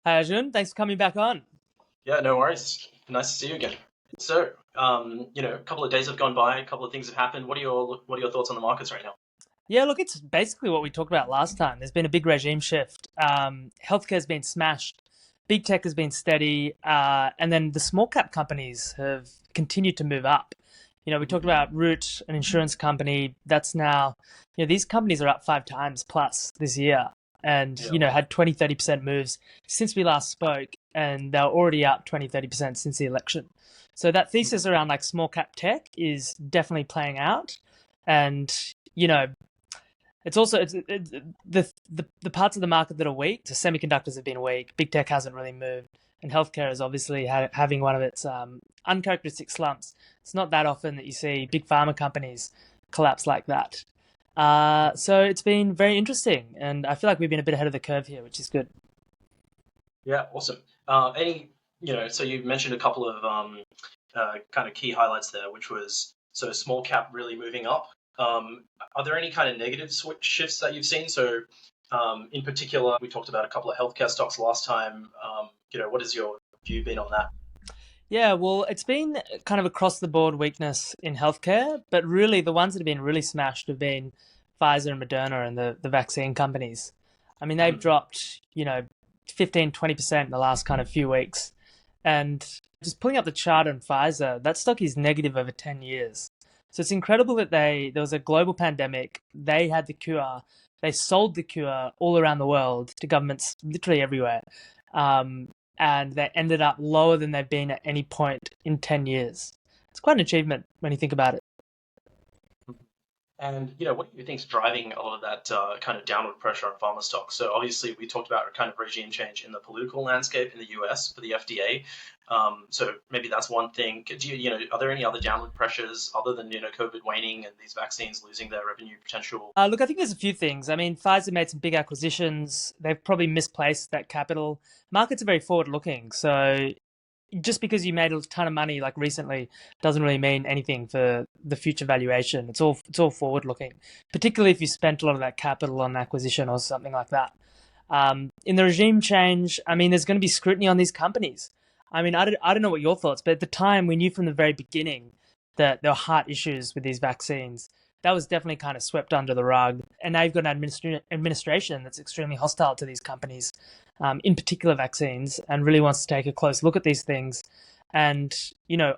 Hi, Arjun. Thanks for coming back on. Yeah, no worries. Nice to see you again. So, a couple of days have gone by, a couple of things have happened. What are your thoughts on the markets right now? Yeah, look, it's basically what we talked about last time. There's been a big regime shift. Healthcare's been smashed. Big tech has been steady. And then the small cap companies have continued to move up. We talked about Root, an insurance company. That's now, these companies are up 5 times plus this year and, Yeah. had 20, 30% moves since we last spoke. And they're already up 20, 30% since the election. So that thesis around like small cap tech is definitely playing out. And, you know, it's the parts of the market that are weak. So semiconductors have been weak. Big tech hasn't really moved, and healthcare is obviously having one of its uncharacteristic slumps. It's not that often that you see big pharma companies collapse like that. So it's been very interesting, and I feel like we've been a bit ahead of the curve here, which is good. Yeah, awesome. So you mentioned a couple of kind of key highlights there, which was so small cap really moving up. Are there any kind of negative shifts that you've seen? So, in particular, we talked about a couple of healthcare stocks last time. What has your view been on that? Yeah, well, it's been kind of across the board weakness in healthcare, but really the ones that have been really smashed have been Pfizer and Moderna and the vaccine companies. I mean, they've Mhm. dropped, 15, 20% in the last kind of few weeks. And just pulling up the chart on Pfizer, that stock is negative over 10 years. So it's incredible that there was a global pandemic, they had the cure, they sold the cure all around the world to governments literally everywhere. Um, and they ended up lower than they've been at any point in 10 years. It's quite an achievement when you think about it. And what do you think is driving a lot of that kind of downward pressure on pharma stocks? So obviously, we talked about a kind of regime change in the political landscape in the US for the FDA. So maybe that's one thing. Are there any other downward pressures other than COVID waning and these vaccines losing their revenue potential? Look, I think there's a few things. I mean, Pfizer made some big acquisitions. They've probably misplaced that capital. Markets are very forward looking. So just because you made a ton of money like recently doesn't really mean anything for the future valuation. It's all forward looking, particularly if you spent a lot of that capital on acquisition or something like that. In the regime change, I mean, there's going to be scrutiny on these companies. I mean, I don't know what your thoughts, but at the time we knew from the very beginning that there were heart issues with these vaccines. That was definitely kind of swept under the rug. And now you've got an administration that's extremely hostile to these companies, in particular vaccines, and really wants to take a close look at these things and,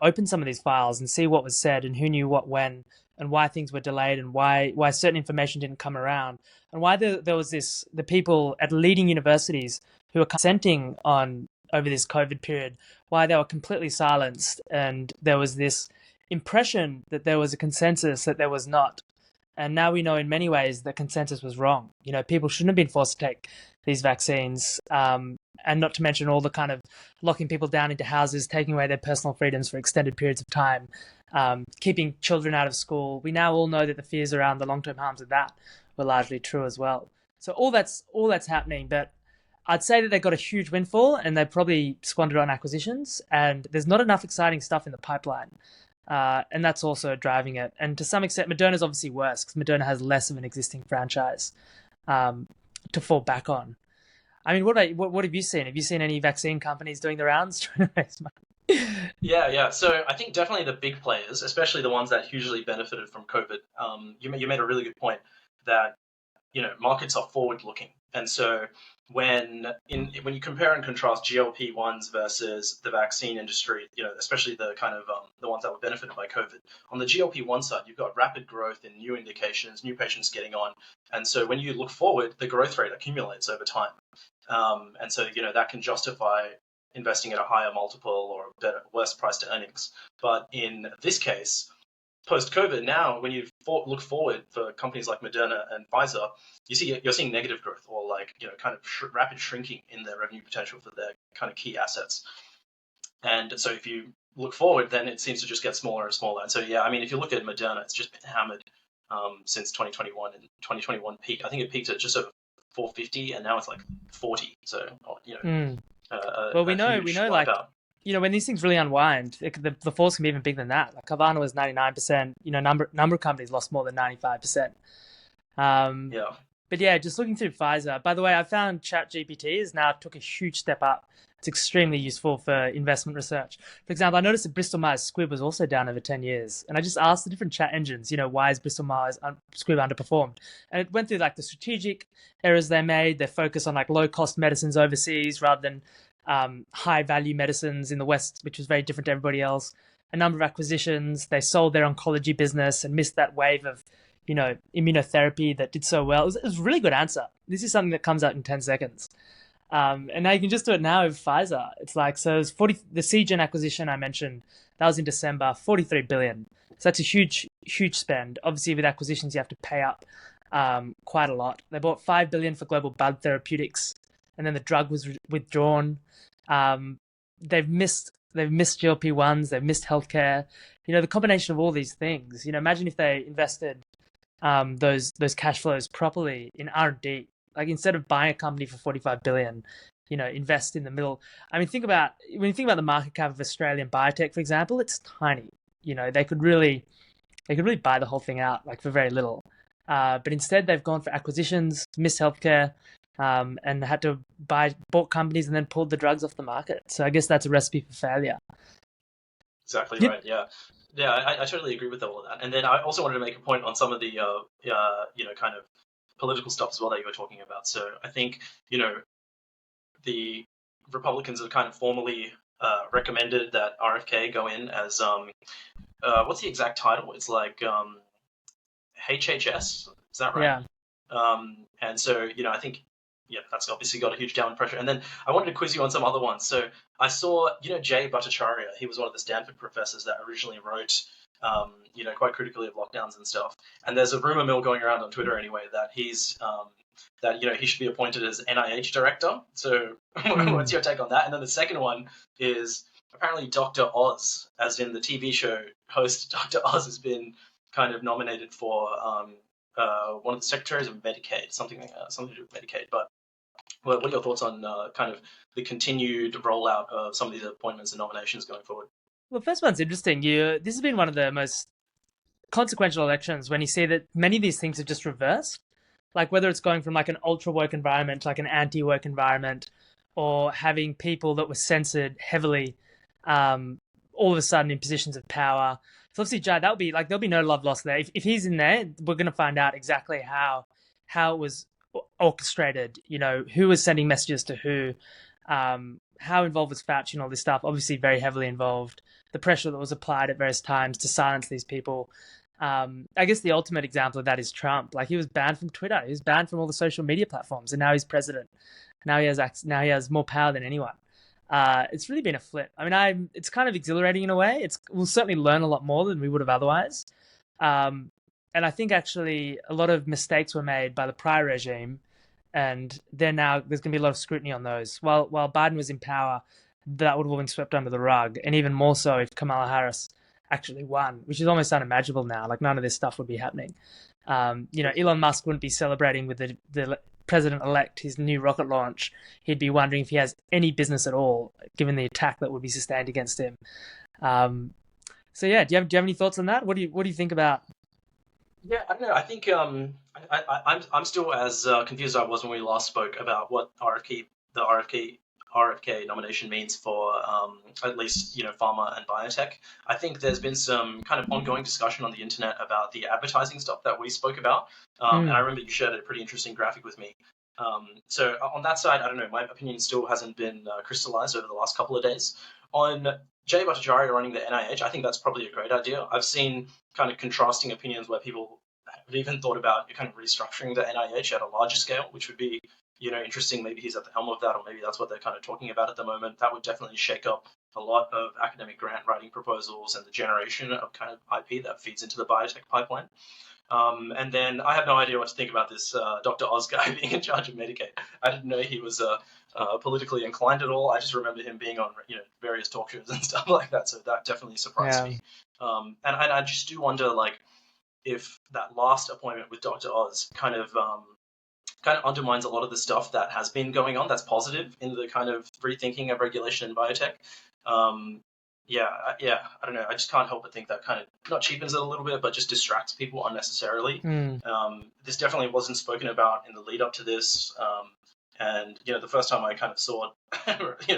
open some of these files and see what was said and who knew what when and why things were delayed and why certain information didn't come around and why there was the people at leading universities who were consenting on over this COVID period, why they were completely silenced, and there was this impression that there was a consensus that there was not. And now we know in many ways that consensus was wrong. People shouldn't have been forced to take these vaccines, and not to mention all the kind of locking people down into houses, taking away their personal freedoms for extended periods of time, keeping children out of school. We now all know that the fears around the long-term harms of that were largely true as well. So all that's happening, but I'd say that they got a huge windfall and they probably squandered on acquisitions, and there's not enough exciting stuff in the pipeline. And that's also driving it. And to some extent, Moderna's obviously worse because Moderna has less of an existing franchise um, to fall back on. I mean, what have you seen? Have you seen any vaccine companies doing the rounds trying to raise money? Yeah, yeah. So I think definitely the big players, especially the ones that hugely benefited from COVID. You made a really good point that markets are forward looking, and so when you compare and contrast GLP-1s versus the vaccine industry, especially the kind of the ones that were benefited by COVID, on the GLP-1 side you've got rapid growth in new indications, new patients getting on, and so when you look forward the growth rate accumulates over time, and so that can justify investing at a higher multiple or a better worse price to earnings. But in this case, post COVID, now when you look forward for companies like Moderna and Pfizer, you're seeing negative growth or like kind of rapid shrinking in their revenue potential for their kind of key assets. And so if you look forward, then it seems to just get smaller and smaller. And so yeah, I mean, if you look at Moderna, it's just been hammered since 2021, and 2021 peak. I think it peaked at just over 450, and now it's like 40. So Mm. Well, a we know, huge like, wipeout. when these things really unwind, the falls can be even bigger than that. Like Carvana was 99%. Number of companies lost more than 95%. Um, Yeah. But yeah, just looking through Pfizer. By the way, I found ChatGPT has now took a huge step up. It's extremely useful for investment research. For example, I noticed that Bristol Myers Squibb was also down over 10 years. And I just asked the different chat engines, why is Bristol Myers Squibb underperformed? And it went through like the strategic errors they made. They focus on like low cost medicines overseas rather than high value medicines in the West, which was very different to everybody else. A number of acquisitions. They sold their oncology business and missed that wave of immunotherapy that did so well. It was a really good answer. This is something that comes out in 10 seconds. And now you can just do it now with Pfizer. It's like, so it's the Seagen acquisition I mentioned, that was in December, 43 billion. So that's a huge, huge spend. Obviously, with acquisitions, you have to pay up quite a lot. They bought 5 billion for global bug therapeutics, and then the drug was withdrawn. They've missed GLP-1s, they've missed healthcare. The combination of all these things. Imagine if they invested those cash flows properly in R&D. Like instead of buying a company for 45 billion, invest in the middle. I mean, when you think about the market cap of Australian biotech, for example, it's tiny. They could really buy the whole thing out like for very little. But instead, they've gone for acquisitions, missed healthcare, and had to bought companies and then pulled the drugs off the market. So I guess that's a recipe for failure. Exactly Yep. right. Yeah. Yeah, I totally agree with all of that. And then I also wanted to make a point on some of the, kind of political stuff as well that you were talking about. So I think, the Republicans have kind of formally recommended that RFK go in as, what's the exact title? It's like HHS. Is that right? Yeah. And so, I think, yeah, that's obviously got a huge downward pressure. And then I wanted to quiz you on some other ones. So I saw, Jay Bhattacharya, he was one of the Stanford professors that originally wrote, quite critically of lockdowns and stuff. And there's a rumor mill going around on Twitter anyway that he should be appointed as NIH director. So what's your take on that? And then the second one is apparently Dr. Oz, as in the TV show host Dr. Oz, has been kind of nominated for one of the secretaries of Medicaid, something to do with Medicaid. But what are your thoughts on kind of the continued rollout of some of these appointments and nominations going forward? Well, the first one's interesting. This has been one of the most consequential elections when you see that many of these things are just reversed. Like whether it's going from like an ultra woke environment to like an anti woke environment, or having people that were censored heavily, all of a sudden in positions of power. So obviously, Jai, that'll be like there'll be no love lost there. If he's in there, we're going to find out exactly how it was orchestrated. Who was sending messages to who, how involved was Fauci and all this stuff. Obviously, very heavily involved. The pressure that was applied at various times to silence these people. I guess the ultimate example of that is Trump. Like he was banned from Twitter. He was banned from all the social media platforms, and now he's president. Now he has more power than anyone. It's really been a flip. I mean, it's kind of exhilarating in a way. We'll certainly learn a lot more than we would have otherwise. And I think actually a lot of mistakes were made by the prior regime, and there's going to be a lot of scrutiny on those. While Biden was in power, that would have been swept under the rug, and even more so if Kamala Harris actually won, which is almost unimaginable now. Like none of this stuff would be happening. Elon Musk wouldn't be celebrating with the president-elect his new rocket launch. He'd be wondering if he has any business at all, given the attack that would be sustained against him. So yeah, do you have any thoughts on that? What do you think about? Yeah, I don't know. I think I'm still as confused as I was when we last spoke about what RFK nomination means for at least pharma and biotech. I think there's been some kind of ongoing discussion on the internet about the advertising stuff that we spoke about, and I remember you shared a pretty interesting graphic with me. So on that side, I don't know. My opinion still hasn't been crystallized over the last couple of days. On Jay Bhattacharya running the NIH, I think that's probably a great idea. I've seen kind of contrasting opinions where people have even thought about kind of restructuring the NIH at a larger scale, which would be interesting. Maybe he's at the helm of that, or maybe that's what they're kind of talking about at the moment. That would definitely shake up a lot of academic grant writing proposals and the generation of kind of IP that feeds into the biotech pipeline. And then I have no idea what to think about this Dr. Oz guy being in charge of Medicaid. I didn't know he was politically inclined at all. I just remember him being on various talk shows and stuff like that. So that definitely surprised me. And I just do wonder like if that last appointment with Dr. Oz kind of undermines a lot of the stuff that has been going on that's positive in the kind of rethinking of regulation in biotech. yeah, I don't know. I just can't help but think that kind of not cheapens it a little bit, but just distracts people unnecessarily. Mm. This definitely wasn't spoken about in the lead up to this. And the first time I kind of saw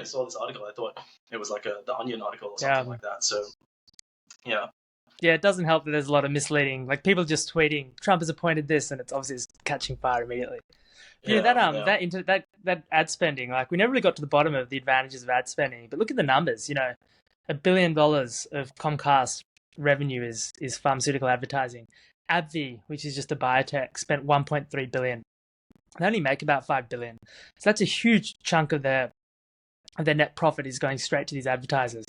saw this article, I thought it was like the Onion article or Yeah. something like that. So yeah, Yeah, it doesn't help that there's a lot of misleading, like people just tweeting, Trump has appointed this, and it's obviously catching fire immediately. But yeah, yeah, that ad spending, like we never really got to the bottom of the advantages of ad spending. But look at the numbers, $1 billion of Comcast revenue is pharmaceutical advertising. AbbVie, which is just a biotech, spent 1.3 billion. They only make about 5 billion. So that's a huge chunk of their net profit is going straight to these advertisers.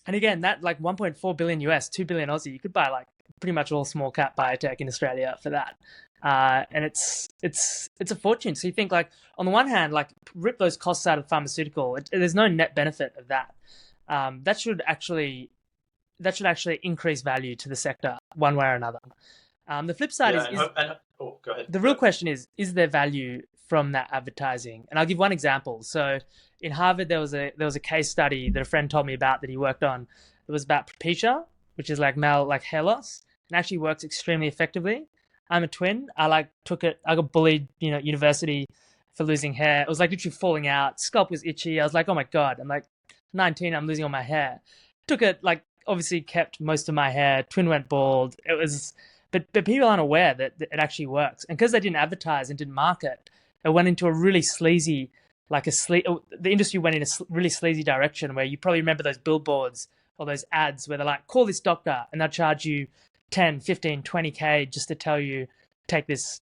And again, that like 1.4 billion US, 2 billion Aussie, you could buy like pretty much all small cap biotech in Australia for that. And it's a fortune. So you think like on the one hand, like rip those costs out of pharmaceutical, there's no net benefit of that. That should actually increase value to the sector one way or another. The flip side yeah. is Oh, go ahead. the real question is there value from that advertising? And I'll give one example. So in Harvard, there was a case study that a friend told me about that he worked on. It was about Proprietary, which is like male like hair loss, and actually works extremely effectively. I'm a twin. I got bullied, university for losing hair. It was like literally falling out. Scalp was itchy. I was like, oh my God. I'm like 19. I'm losing all my hair. Took it like obviously kept most of my hair. Twin went bald. It was, but people aren't aware that it actually works. And because they didn't advertise and didn't market, it went into a really sleazy, the industry went in a really sleazy direction where you probably remember those billboards or those ads where they're like, call this doctor and they'll charge you 10, 15, 20K just to tell you, take these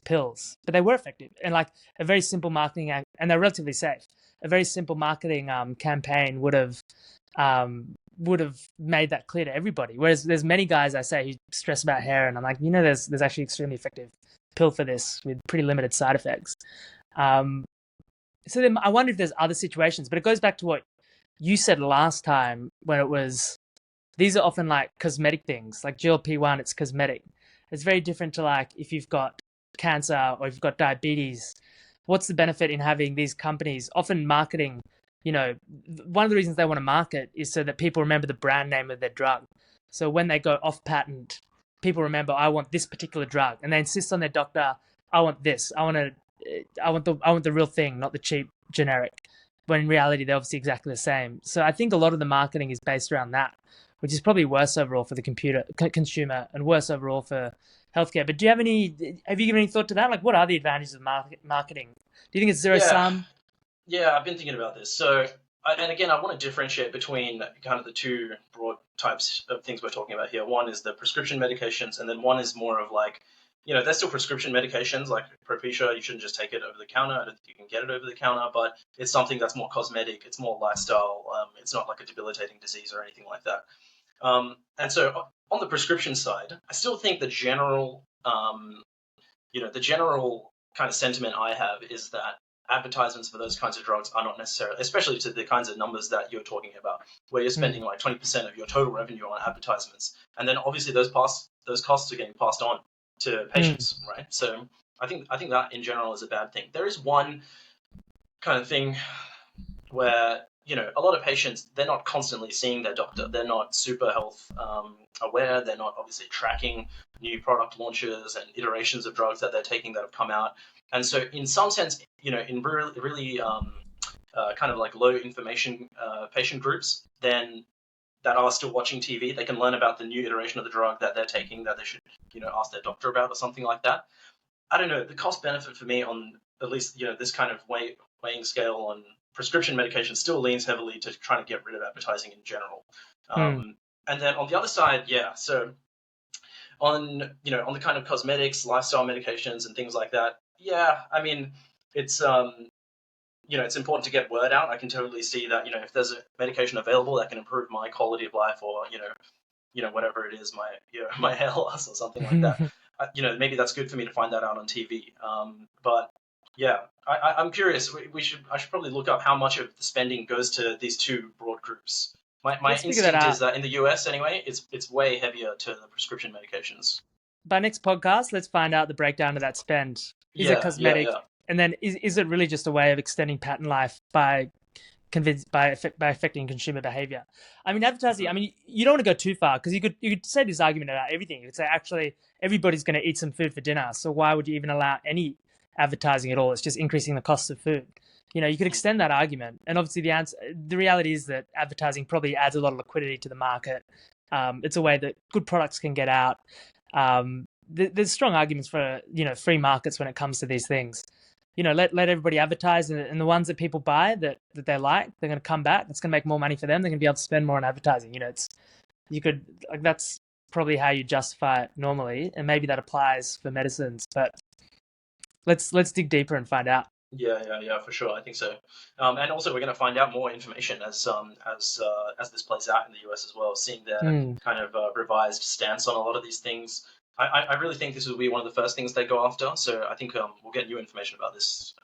pills. But they were effective and like a very simple marketing act, and they're relatively safe. A very simple marketing campaign would have made that clear to everybody. Whereas there's many guys I say who stress about hair, and I'm like, there's actually extremely effective pill for this with pretty limited side effects. So then I wonder if there's other situations, but it goes back to what you said last time when it was, these are often like cosmetic things, like GLP-1, it's cosmetic. It's very different to like if you've got cancer or if you've got diabetes. What's the benefit in having these companies often marketing? One of the reasons they want to market is so that people remember the brand name of their drug. So when they go off patent, people remember, I want this particular drug, and they insist on their doctor, I want this. I want the real thing, not the cheap generic. When in reality, they're obviously exactly the same. So I think a lot of the marketing is based around that, which is probably worse overall for the consumer and worse overall for healthcare. But have you given any thought to that? Like, what are the advantages of marketing? Do you think it's zero sum? Yeah, I've been thinking about this. So, and again, I want to differentiate between kind of the two broad types of things we're talking about here. One is the prescription medications, and then one is more of like, there's still prescription medications like Propecia. You shouldn't just take it over the counter. I don't think you can get it over the counter, but it's something that's more cosmetic. It's more lifestyle. It's not like a debilitating disease or anything like that. And so on the prescription side, I still think the general kind of sentiment I have is that advertisements for those kinds of drugs are not necessarily, especially to the kinds of numbers that you're talking about, where you're spending like 20% of your total revenue on advertisements, and then obviously those costs are getting passed on to patients, right? So I think that in general is a bad thing. There is one kind of thing where a lot of patients, they're not constantly seeing their doctor. They're not super health aware. They're not obviously tracking new product launches and iterations of drugs that they're taking that have come out. And so in some sense, in really kind of like low information patient groups, then that are still watching TV, they can learn about the new iteration of the drug that they're taking that they should, ask their doctor about or something like that. I don't know. The cost benefit for me on at least, this kind of weighing scale on prescription medication still leans heavily to trying to get rid of advertising in general. And then on the other side, yeah. So on the kind of cosmetics, lifestyle medications, and things like that, yeah. I mean, it's it's important to get word out. I can totally see that if there's a medication available that can improve my quality of life, or whatever it is, my hair loss or something like that. Maybe that's good for me to find that out on TV. But yeah, I'm curious. I should probably look up how much of the spending goes to these two broad groups. My instinct is that in the US anyway, it's way heavier to the prescription medications. By next podcast, let's find out the breakdown of that spend. Is it cosmetic? Yeah. And then is it really just a way of extending patent life by convinced by affecting consumer behavior. I mean, advertising. I mean, you don't want to go too far because you could say this argument about everything. You could say actually everybody's going to eat some food for dinner, so why would you even allow any advertising at all? It's just increasing the cost of food. You could extend that argument, and obviously the reality is that advertising probably adds a lot of liquidity to the market. It's a way that good products can get out. There's strong arguments for free markets when it comes to these things. Let everybody advertise, and the ones that people buy that they like, they're going to come back. It's going to make more money for them. They're going to be able to spend more on advertising. That's probably how you justify it normally, and maybe that applies for medicines. But let's dig deeper and find out. Yeah, for sure. I think so. And also, we're going to find out more information as this plays out in the US as well, seeing their kind of revised stance on a lot of these things. I really think this will be one of the first things they go after. So I think we'll get new information about this,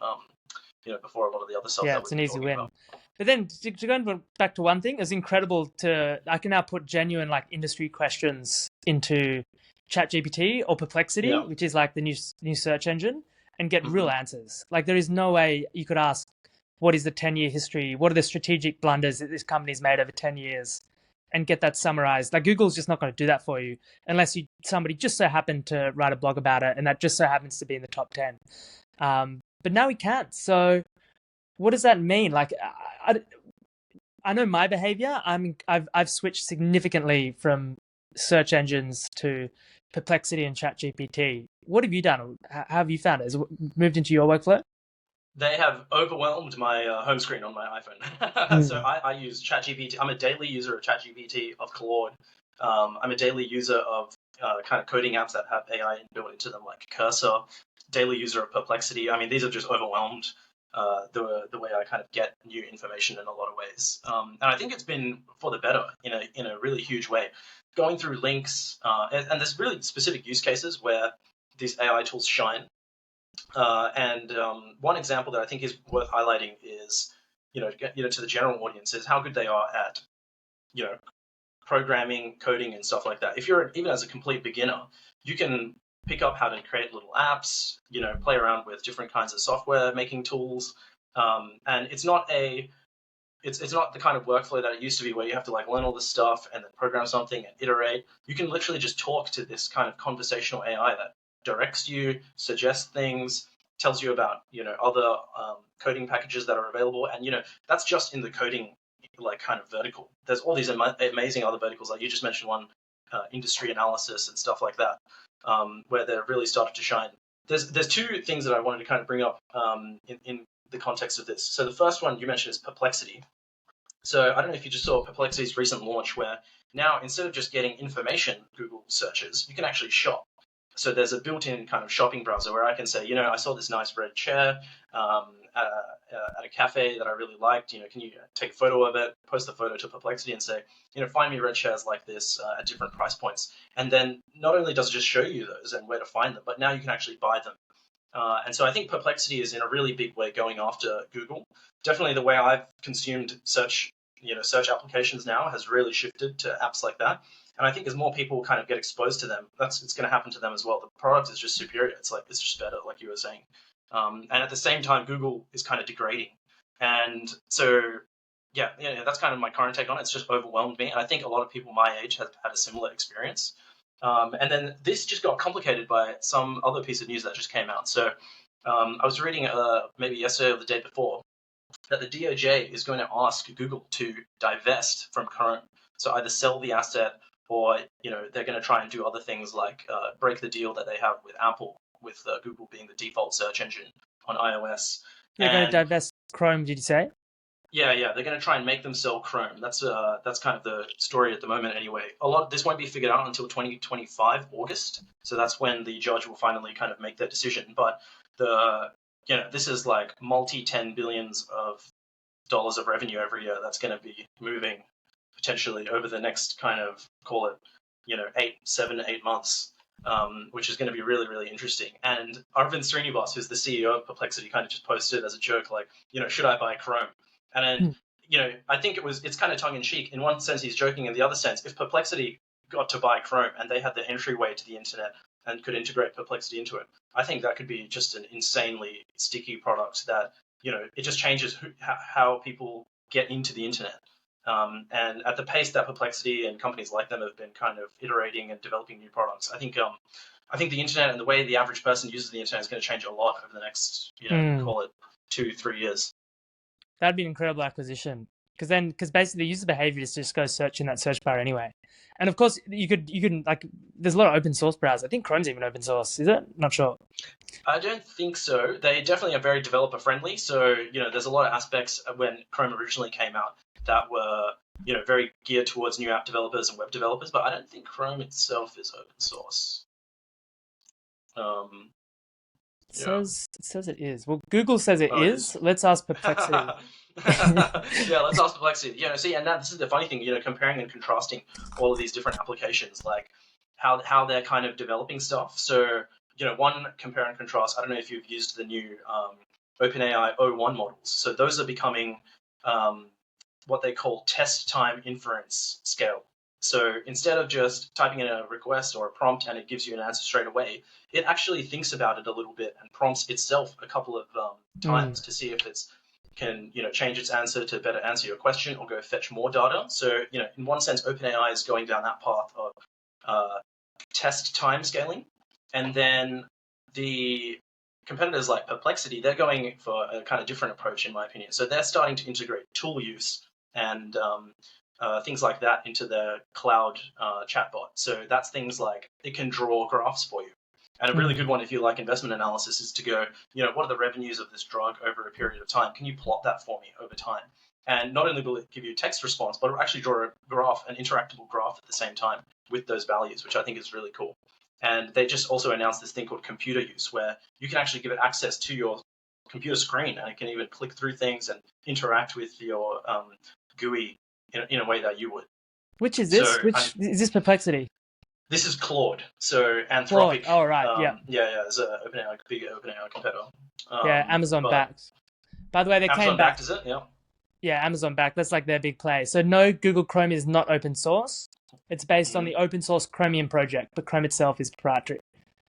before a lot of the other stuff Yeah, that it's we've an been easy talking win. about. But then to go back to one thing, it's incredible I can now put genuine like industry questions into ChatGPT or Perplexity, Yeah. which is like the new search engine, and get real hmm answers. Like there is no way you could ask, what is the 10-year history? What are the strategic blunders that this company's made over 10 years? And get that summarized. Like Google's just not going to do that for you unless somebody just so happened to write a blog about it, and that just so happens to be in the top 10. But now we can't. So what does that mean? Like I know my behavior. I've switched significantly from search engines to Perplexity and ChatGPT. What have you done? How have you found it? Has it moved into your workflow? They have overwhelmed my home screen on my iPhone. So Mm. I use ChatGPT. I'm a daily user of ChatGPT, of Claude. I'm a daily user of kind of coding apps that have AI built into them, like Cursor. Daily user of Perplexity. I mean, these have just overwhelmed the way I kind of get new information in a lot of ways. And I think it's been for the better in a really huge way. Going through links, and there's really specific use cases where these AI tools shine. And one example that I think is worth highlighting is, to the general audience is how good they are at, you know, programming, coding, and stuff like that. If you're even as a complete beginner, you can pick up how to create little apps, play around with different kinds of software making tools, and it's not the kind of workflow that it used to be where you have to like learn all this stuff and then program something and iterate. You can literally just talk to this kind of conversational AI that directs you, suggests things, tells you about other coding packages that are available, and that's just in the coding like kind of vertical. There's all these amazing other verticals, like you just mentioned one, industry analysis and stuff like that, where they're really started to shine. There's two things that I wanted to kind of bring up in the context of this. So the first one you mentioned is Perplexity. So I don't know if you just saw Perplexity's recent launch, where now instead of just getting information Google searches, you can actually shop. So there's a built-in kind of shopping browser where I can say, I saw this nice red chair at a cafe that I really liked. Can you take a photo of it, post the photo to Perplexity, and say, find me red chairs like this at different price points. And then not only does it just show you those and where to find them, but now you can actually buy them. And so I think Perplexity is in a really big way going after Google. Definitely the way I've consumed search applications now has really shifted to apps like that. And I think as more people kind of get exposed to them, it's going to happen to them as well. The product is just superior. It's just better, like you were saying. And at the same time, Google is kind of degrading. And so, yeah, that's kind of my current take on it. It's just overwhelmed me. And I think a lot of people my age have had a similar experience. And then this just got complicated by some other piece of news that just came out. So I was reading maybe yesterday or the day before that the DOJ is going to ask Google to divest from Chrome. So either sell the asset, or they're going to try and do other things like break the deal that they have with Apple, with Google being the default search engine on iOS. They're going to And divest Chrome, did you say? yeah, they're going to try and make them sell Chrome. That's kind of the story at the moment, anyway. A lot of this won't be figured out until 2025 August. So that's when the judge will finally kind of make their decision. But this is like multi-10 billions of dollars of revenue every year that's going to be moving potentially over the next kind of, call it 7 to 8 months, which is going to be really, really interesting. And Arvind Srinivas, who's the CEO of Perplexity, kind of just posted as a joke, like, should I buy Chrome? And then, I think it's kind of tongue in cheek. In one sense, he's joking. In the other sense, if Perplexity got to buy Chrome and they had the entryway to the internet and could integrate Perplexity into it, I think that could be just an insanely sticky product that, it just changes how people get into the internet. And at the pace that Perplexity and companies like them have been kind of iterating and developing new products, I think the internet and the way the average person uses the internet is going to change a lot over the next, call it 2-3 years. That'd be an incredible acquisition. Because basically the user behavior is to just go search in that search bar anyway. And of course, you can like, there's a lot of open source browsers. I think Chrome's even open source, is it? Not sure. I don't think so. They definitely are very developer friendly. So, there's a lot of aspects when Chrome originally came out that were, very geared towards new app developers and web developers. But I don't think Chrome itself is open source. It says it is. Well, Google says it is. Let's ask Perplexity. Yeah, let's ask Perplexity. See, and this is the funny thing, comparing and contrasting all of these different applications, like how they're kind of developing stuff. So, one compare and contrast. I don't know if you've used the new OpenAI O1 models. So those are becoming what they call test time inference scale. So instead of just typing in a request or a prompt and it gives you an answer straight away, it actually thinks about it a little bit and prompts itself a couple of times to see if it's can change its answer to better answer your question or go fetch more data. So in one sense, OpenAI is going down that path of test time scaling, and then the competitors like Perplexity, they're going for a kind of different approach, in my opinion. So they're starting to integrate tool use and things like that into the cloud chatbot. So that's things like it can draw graphs for you. And a really good one, if you like investment analysis, is to go, what are the revenues of this drug over a period of time? Can you plot that for me over time? And not only will it give you a text response, but it'll actually draw a graph, an interactable graph at the same time with those values, which I think is really cool. And they just also announced this thing called computer use, where you can actually give it access to your computer screen, and it can even click through things and interact with your GUI in a way that you would. Which is this? Is this Perplexity? This is Claude. So Anthropic. Claude. Oh, right. Yeah. It's a big OpenAI competitor. Amazon backed. By the way, they Amazon came back. Backed, is it? Yeah. Yeah, Amazon backed. That's like their big play. So no, Google Chrome is not open source. It's based on the open source Chromium project, but Chrome itself is proprietary.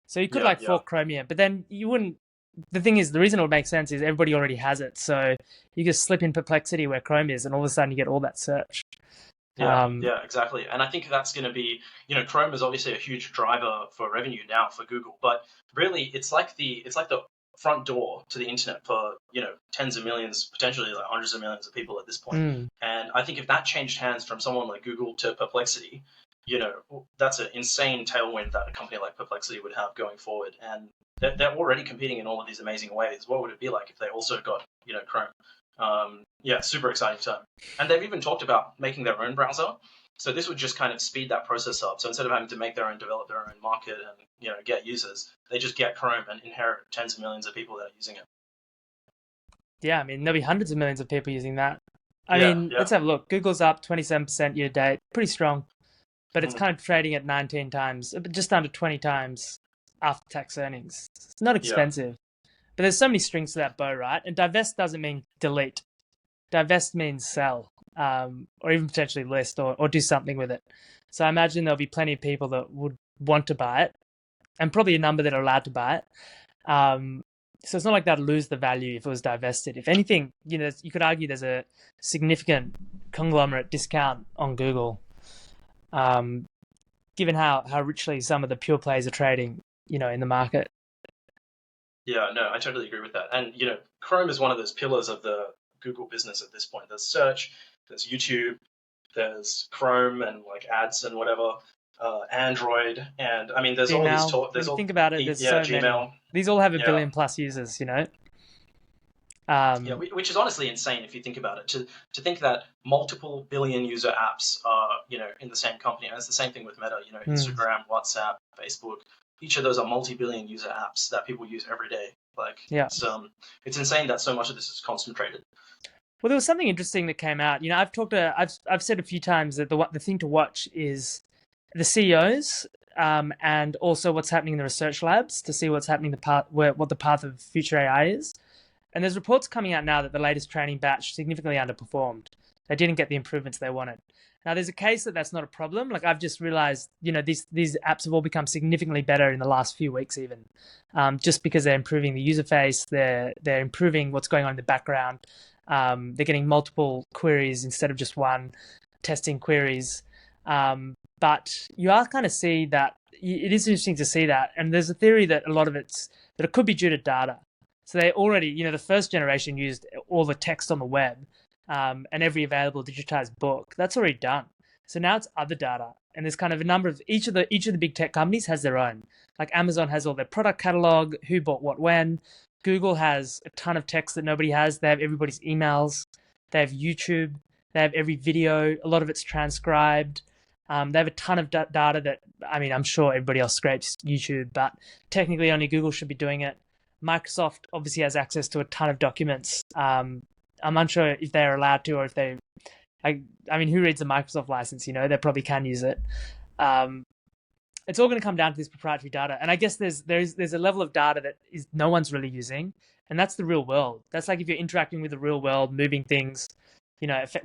So you could fork Chromium, but then you wouldn't. The thing is, the reason it would make sense is everybody already has it. So you just slip in Perplexity where Chrome is, and all of a sudden you get all that search. Yeah, exactly. And I think that's going to be, Chrome is obviously a huge driver for revenue now for Google, but really it's like the front door to the internet for, tens of millions, potentially like hundreds of millions of people at this point. And I think if that changed hands from someone like Google to Perplexity, that's an insane tailwind that a company like Perplexity would have going forward. And they're already competing in all of these amazing ways. What would it be like if they also got, Chrome? Super exciting time. And they've even talked about making their own browser. So this would just kind of speed that process up. So instead of having to make their own, develop their own market and, get users, they just get Chrome and inherit tens of millions of people that are using it. Yeah, I mean, there'll be hundreds of millions of people using that. Let's have a look. Google's up 27% year to date. Pretty strong. But it's kind of trading at 19 times, just under 20 times after tax earnings. It's not expensive. But there's so many strings to that bow, right? And divest doesn't mean delete. Divest means sell, or even potentially list or do something with it. So I imagine there'll be plenty of people that would want to buy it, and probably a number that are allowed to buy it. So it's not like that'll lose the value if it was divested. If anything, you could argue there's a significant conglomerate discount on Google, given how richly some of the pure plays are trading, in the market. Yeah, no, I totally agree with that. And, Chrome is one of those pillars of the Google business at this point. There's search, there's YouTube, there's Chrome and like ads and whatever, Android, and I mean, there's Gmail. all these. Think about it. There's so Gmail. many. These all have a billion plus users. Which is honestly insane if you think about it. To think that multiple billion user apps are in the same company, and it's the same thing with Meta. Instagram, WhatsApp, Facebook. Each of those are multi-billion user apps that people use every day. It's insane that so much of this is concentrated. Well, there was something interesting that came out. I've said a few times that the thing to watch is the CEOs and also what's happening in the research labs to see what's happening what the path of future AI is. And there's reports coming out now that the latest training batch significantly underperformed. They didn't get the improvements they wanted. Now, there's a case that that's not a problem. Like I've just realized, these apps have all become significantly better in the last few weeks, even just because they're improving the user face, they're improving what's going on in the background. They're getting multiple queries instead of just one, testing queries. But you are kind of see that it is interesting to see that. And there's a theory that a lot of that it could be due to data. So they already, the first generation used all the text on the web and every available digitized book. That's already done. So now it's other data. And there's kind of a number of each of the big tech companies has their own. Like Amazon has all their product catalog, who bought what when. Google has a ton of text that nobody has. They have everybody's emails. They have YouTube. They have every video. A lot of it's transcribed. They have a ton of data that, I'm sure everybody else scrapes YouTube, but technically only Google should be doing it. Microsoft obviously has access to a ton of documents. I'm unsure if they're allowed to or if they... who reads a Microsoft license? They probably can use it. It's all going to come down to this proprietary data, and I guess there's a level of data that is no one's really using, and that's the real world. That's like if you're interacting with the real world, moving things,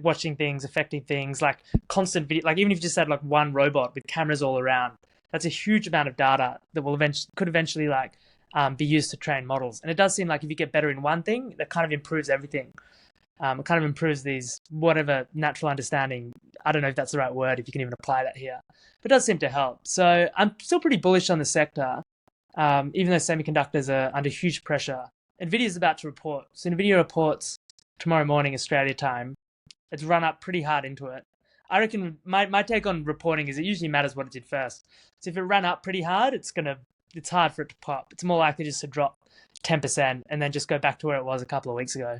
watching things, affecting things, like constant video. Like even if you just had like one robot with cameras all around, that's a huge amount of data that could eventually be used to train models. And it does seem like if you get better in one thing, that kind of improves everything. It kind of improves these whatever natural understanding. I don't know if that's the right word, if you can even apply that here, but it does seem to help. So I'm still pretty bullish on the sector, even though semiconductors are under huge pressure. NVIDIA is about to report. So NVIDIA reports tomorrow morning, Australia time. It's run up pretty hard into it. I reckon my take on reporting is it usually matters what it did first. So if it ran up pretty hard, it's hard for it to pop. It's more likely just to drop 10% and then just go back to where it was a couple of weeks ago,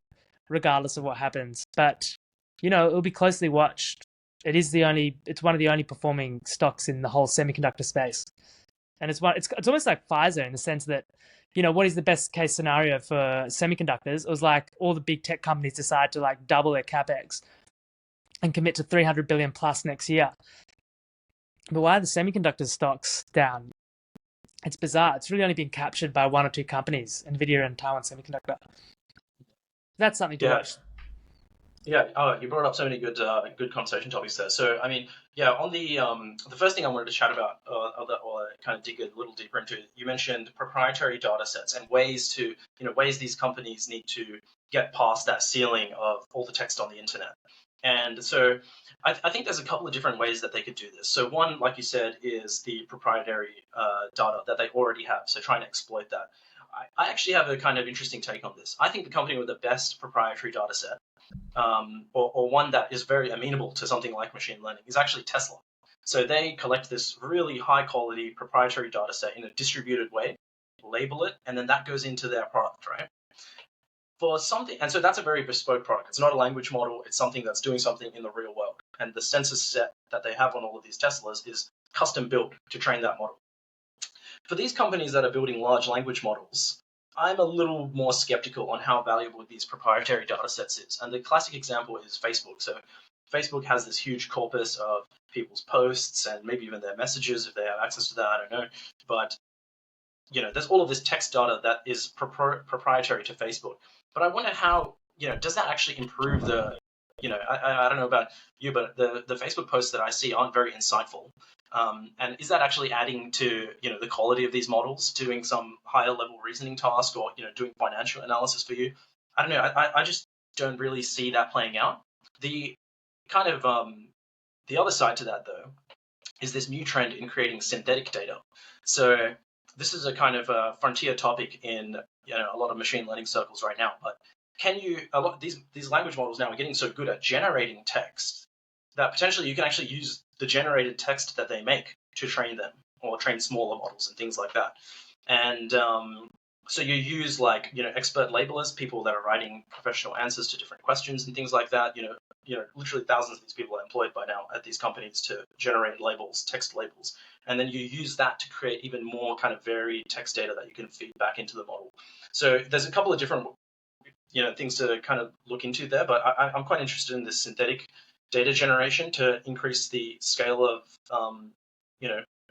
regardless of what happens. But, it'll be closely watched. It's one of the only performing stocks in the whole semiconductor space. And it's almost like Pfizer in the sense that, what is the best case scenario for semiconductors? It was like all the big tech companies decide to double their capex and commit to 300 billion plus next year. But why are the semiconductor stocks down? It's bizarre. It's really only been captured by one or two companies, NVIDIA and Taiwan Semiconductor. That's something to watch. Yeah. Oh, you brought up so many good conversation topics there. So, on the first thing I wanted to chat about, or kind of dig a little deeper into, you mentioned proprietary data sets and ways these companies need to get past that ceiling of all the text on the internet. And so I think there's a couple of different ways that they could do this. So one, like you said, is the proprietary data that they already have. So trying to exploit that. I actually have a kind of interesting take on this. I think the company with the best proprietary data set, or one that is very amenable to something like machine learning, is actually Tesla. So they collect this really high quality proprietary data set in a distributed way, label it, and then that goes into their product, right? And so that's a very bespoke product. It's not a language model. It's something that's doing something in the real world. And the sensor set that they have on all of these Teslas is custom built to train that model. For these companies that are building large language models, I'm a little more skeptical on how valuable these proprietary data sets is. And the classic example is Facebook. So Facebook has this huge corpus of people's posts and maybe even their messages if they have access to that, I don't know. But there's all of this text data that is proprietary to Facebook. But I wonder how, does that actually improve the, I don't know about you, but the Facebook posts that I see aren't very insightful. And is that actually adding to, the quality of these models, doing some higher level reasoning task or, doing financial analysis for you? I don't know. I just don't really see that playing out. The kind of, the other side to that, though, is this new trend in creating synthetic data. So this is a kind of a frontier topic in a lot of machine learning circles right now. But a lot of these language models now are getting so good at generating text that potentially you can actually use the generated text that they make to train them or train smaller models and things like that. And so you use expert labelers, people that are writing professional answers to different questions and things like that. Literally thousands of these people are employed by now at these companies to generate labels, text labels. And then you use that to create even more kind of varied text data that you can feed back into the model. So there's a couple of different, things to kind of look into there, but I'm quite interested in this synthetic data generation to increase the scale of,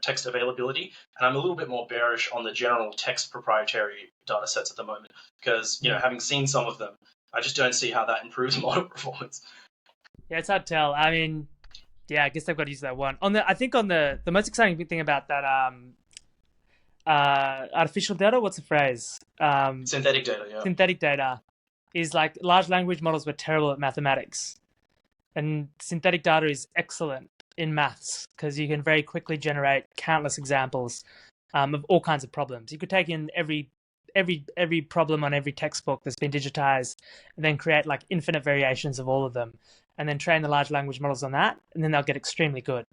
text availability. And I'm a little bit more bearish on the general text proprietary data sets at the moment because, having seen some of them, I just don't see how that improves model performance. Yeah, it's hard to tell. I guess they've got to use that one. I think the most exciting thing about that artificial data, what's the phrase? Synthetic data, yeah. Synthetic data is like large language models were terrible at mathematics, and synthetic data is excellent in maths because you can very quickly generate countless examples of all kinds of problems. You could take in every problem on every textbook that's been digitized, and then create like infinite variations of all of them, and then train the large language models on that, and then they'll get extremely good.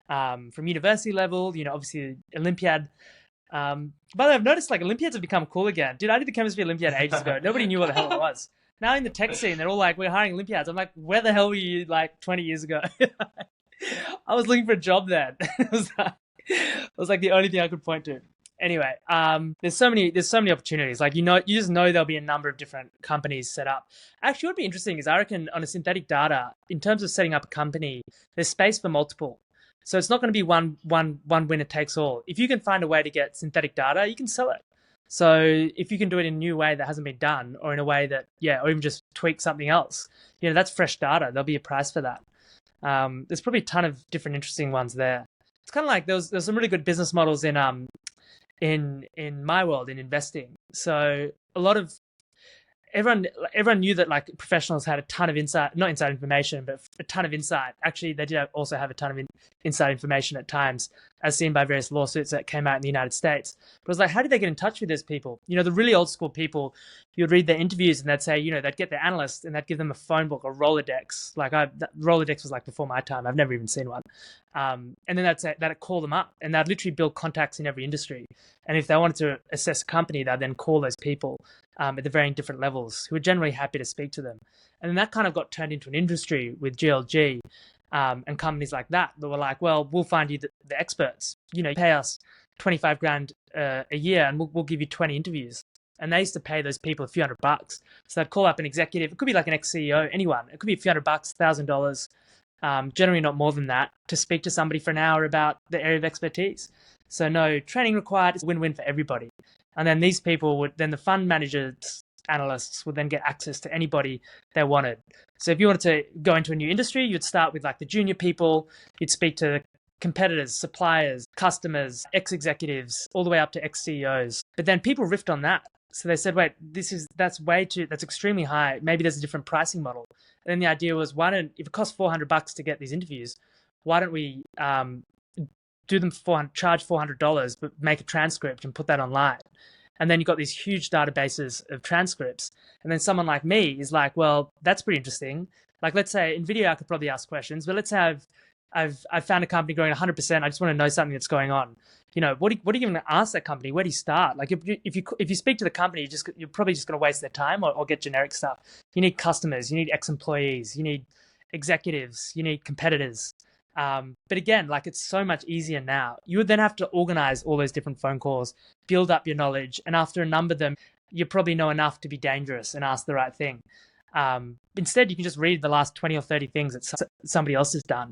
From university level, obviously Olympiad. By the way, I've noticed like Olympiads have become cool again. Dude, I did the chemistry Olympiad ages ago. Nobody knew what the hell it was. Now in the tech scene, they're all like, "We're hiring Olympiads." I'm like, "Where the hell were you like 20 years ago?" I was looking for a job then. It was like the only thing I could point to. Anyway, there's so many opportunities. Like you just know there'll be a number of different companies set up. Actually, what would be interesting is I reckon on a synthetic data, in terms of setting up a company, there's space for multiple. So it's not going to be one winner takes all. If you can find a way to get synthetic data, you can sell it. So if you can do it in a new way that hasn't been done, or in a way that, yeah, or even just tweak something else, that's fresh data. There'll be a price for that. There's probably a ton of different interesting ones there. It's kind of like there's some really good business models in my world in investing. So a lot of everyone knew that like professionals had a ton of insight, not inside information, but a ton of insight. Actually, they did also have a ton of inside information at times, as seen by various lawsuits that came out in the United States. But it was like, how did they get in touch with those people? The really old school people, you'd read their interviews and they'd say, they'd get their analyst and they'd give them a phone book or Rolodex. Rolodex was like before my time. I've never even seen one. And then that'd call them up and they'd literally build contacts in every industry. And if they wanted to assess a company, they'd then call those people at the varying different levels who were generally happy to speak to them. And then that kind of got turned into an industry with GLG and companies like that were like, well, we'll find you the experts. Pay us 25 grand a year and we'll give you 20 interviews. And they used to pay those people a few $100. So they'd call up an executive. It could be like an ex-CEO, anyone. It could be a few $100, $1,000, generally not more than that, to speak to somebody for an hour about the area of expertise. So no training required. It's a win-win for everybody. And then these people then the fund managers, analysts would then get access to anybody they wanted. So if you wanted to go into a new industry, you'd start with like the junior people. You'd speak to competitors, suppliers, customers, ex-executives, all the way up to ex-CEOs. But then people riffed on that. So they said, wait, that's extremely high. Maybe there's a different pricing model. And then the idea was, if it costs $400 to get these interviews, why don't we do them for charge $400, but make a transcript and put that online? And then you've got these huge databases of transcripts. And then someone like me is like, well, that's pretty interesting. Like, let's say in video, I could probably ask questions, but let's say I've found a company growing 100%. I just want to know something that's going on. What are you going to ask that company? Where do you start? Like, if you speak to the company, you're probably just going to waste their time or get generic stuff. You need customers, you need ex-employees, you need executives, you need competitors. But again, like, it's so much easier now. You would then have to organize all those different phone calls, build up your knowledge, and after a number of them, you probably know enough to be dangerous and ask the right thing. Instead, you can just read the last 20 or 30 things that somebody else has done.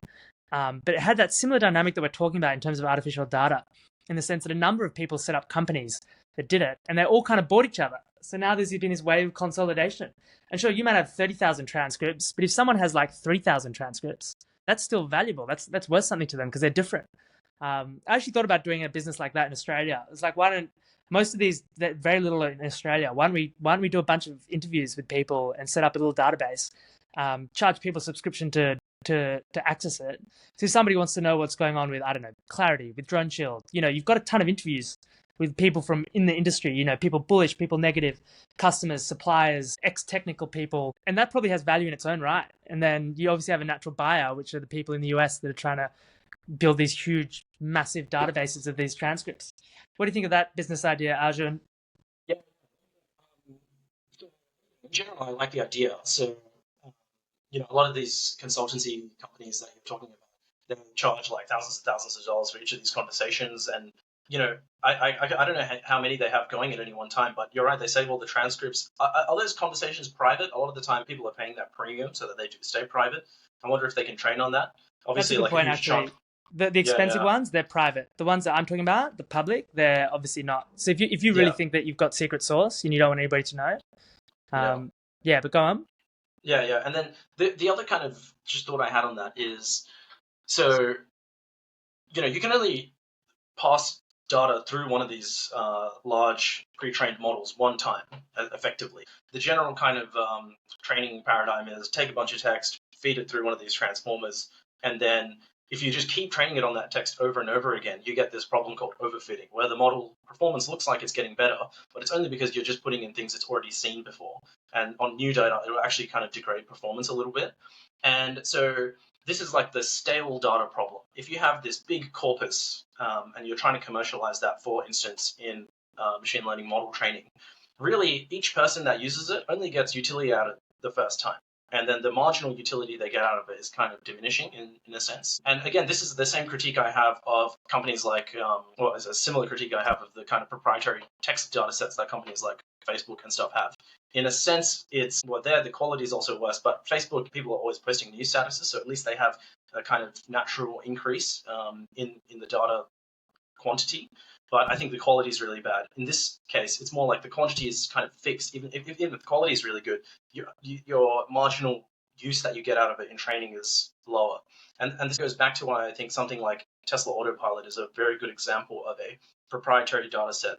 But it had that similar dynamic that we're talking about in terms of artificial data, in the sense that a number of people set up companies that did it, and they all kind of bought each other. So now there's been this wave of consolidation. And sure, you might have 30,000 transcripts, but if someone has like 3,000 transcripts, that's still valuable. That's worth something to them because they're different. I actually thought about doing a business like that in Australia. It's like, why don't most of these, very little in Australia, why don't we do a bunch of interviews with people and set up a little database, charge people a subscription to access it. So if somebody wants to know what's going on with, I don't know, Clarity, with Drone Shield, you've got a ton of interviews with people from in the industry, people bullish, people negative, customers, suppliers, ex-technical people, and that probably has value in its own right. And then you obviously have a natural buyer, which are the people in the US that are trying to build these huge, massive databases of these transcripts. What do you think of that business idea, Arjun? Yeah, in general, I like the idea. So, a lot of these consultancy companies that you're talking about, they charge like thousands of dollars for each of these conversations. And, I don't know how many they have going at any one time, but you're right. They save all the transcripts. Are those conversations private? A lot of the time people are paying that premium so that they do stay private. I wonder if they can train on that. That's a Obviously, good like a point, huge actually. chunk. The Yeah, expensive yeah, ones, they're private. The ones that I'm talking about, the public, they're obviously not. So if you really yeah, think that you've got secret sauce and you don't want anybody to know, yeah. yeah, but go on. Yeah, yeah. And then the other kind of just thought I had on that is, so, you can only pass data through one of these large pre-trained models one time effectively. The general kind of training paradigm is take a bunch of text, feed it through one of these transformers, and then if you just keep training it on that text over and over again, you get this problem called overfitting, where the model performance looks like it's getting better, but it's only because you're just putting in things it's already seen before. And on new data, it will actually kind of degrade performance a little bit. And so this is like the stale data problem. If you have this big corpus and you're trying to commercialize that, for instance, in machine learning model training, really each person that uses it only gets utility out of it the first time. And then the marginal utility they get out of it is kind of diminishing in a sense. And again, this is the same critique I have of companies like, well, it's a similar critique I have of the kind of proprietary text data sets that companies like Facebook and stuff have. In a sense, it's, well, there the quality is also worse, but Facebook, people are always posting news statuses, so at least they have a kind of natural increase in the data quantity. But I think the quality is really bad. In this case, it's more like the quantity is kind of fixed. Even if the quality is really good, your marginal use that you get out of it in training is lower. And this goes back to why I think something like Tesla Autopilot is a very good example of a proprietary data set,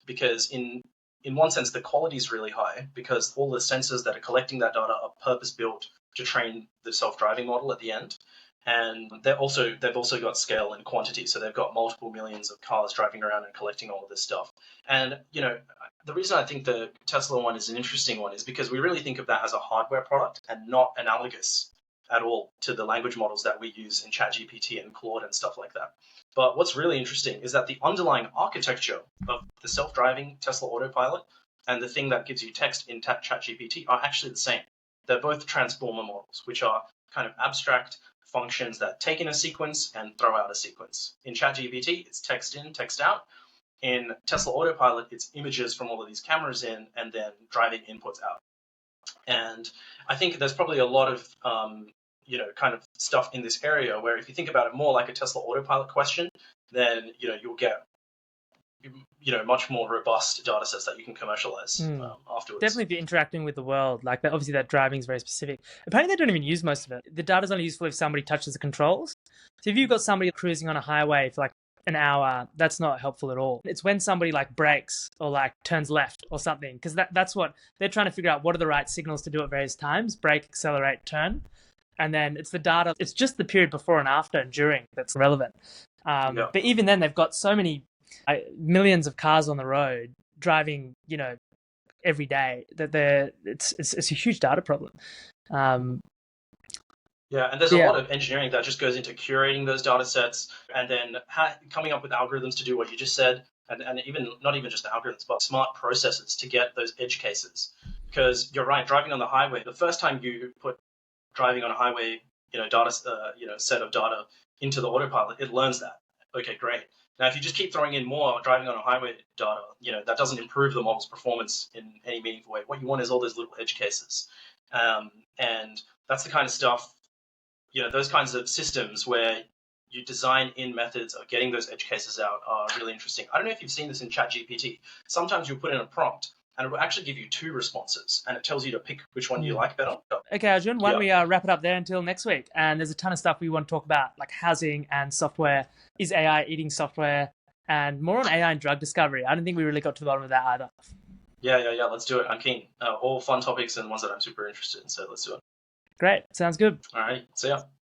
because in one sense, the quality is really high because all the sensors that are collecting that data are purpose built to train the self-driving model at the end. And they've also got scale and quantity, so they've got multiple millions of cars driving around and collecting all of this stuff. And the reason I think the Tesla one is an interesting one is because we really think of that as a hardware product and not analogous at all to the language models that we use in ChatGPT and Claude and stuff like that. But what's really interesting is that the underlying architecture of the self-driving Tesla Autopilot and the thing that gives you text in ChatGPT are actually the same. They're both transformer models, which are kind of abstract functions that take in a sequence and throw out a sequence. In ChatGPT, it's text in, text out. In Tesla Autopilot, it's images from all of these cameras in and then driving inputs out. And I think there's probably a lot of kind of stuff in this area where if you think about it more like a Tesla Autopilot question, then you'll get much more robust data sets that you can commercialize afterwards. Definitely if you're interacting with the world, like that, obviously that driving is very specific. Apparently they don't even use most of it. The data's only useful if somebody touches the controls. So if you've got somebody cruising on a highway for like an hour, that's not helpful at all. It's when somebody like brakes or like turns left or something, because that's what they're trying to figure out, what are the right signals to do at various times: brake, accelerate, turn. And then it's the data, it's just the period before and after and during that's relevant. But even then they've got so many millions of cars on the road driving, every day that it's a huge data problem. Yeah, and there's a lot of engineering that just goes into curating those data sets and then coming up with algorithms to do what you just said, and even not even just algorithms, but smart processes to get those edge cases. Because you're right, driving on the highway, the first time you put driving on a highway, data, set of data into the autopilot, it learns that. Okay, great. Now, if you just keep throwing in more driving on a highway data, that doesn't improve the model's performance in any meaningful way. What you want is all those little edge cases. And that's the kind of stuff, those kinds of systems where you design in methods of getting those edge cases out are really interesting. I don't know if you've seen this in ChatGPT. Sometimes you'll put in a prompt and it will actually give you two responses and it tells you to pick which one you like better. Okay, Arjun, why don't we wrap it up there until next week? And there's a ton of stuff we want to talk about, like housing and software. Is AI eating software? And more on AI and drug discovery. I don't think we really got to the bottom of that either. Yeah. Let's do it. I'm keen. All fun topics and ones that I'm super interested in. So let's do it. Great. Sounds good. All right. See ya.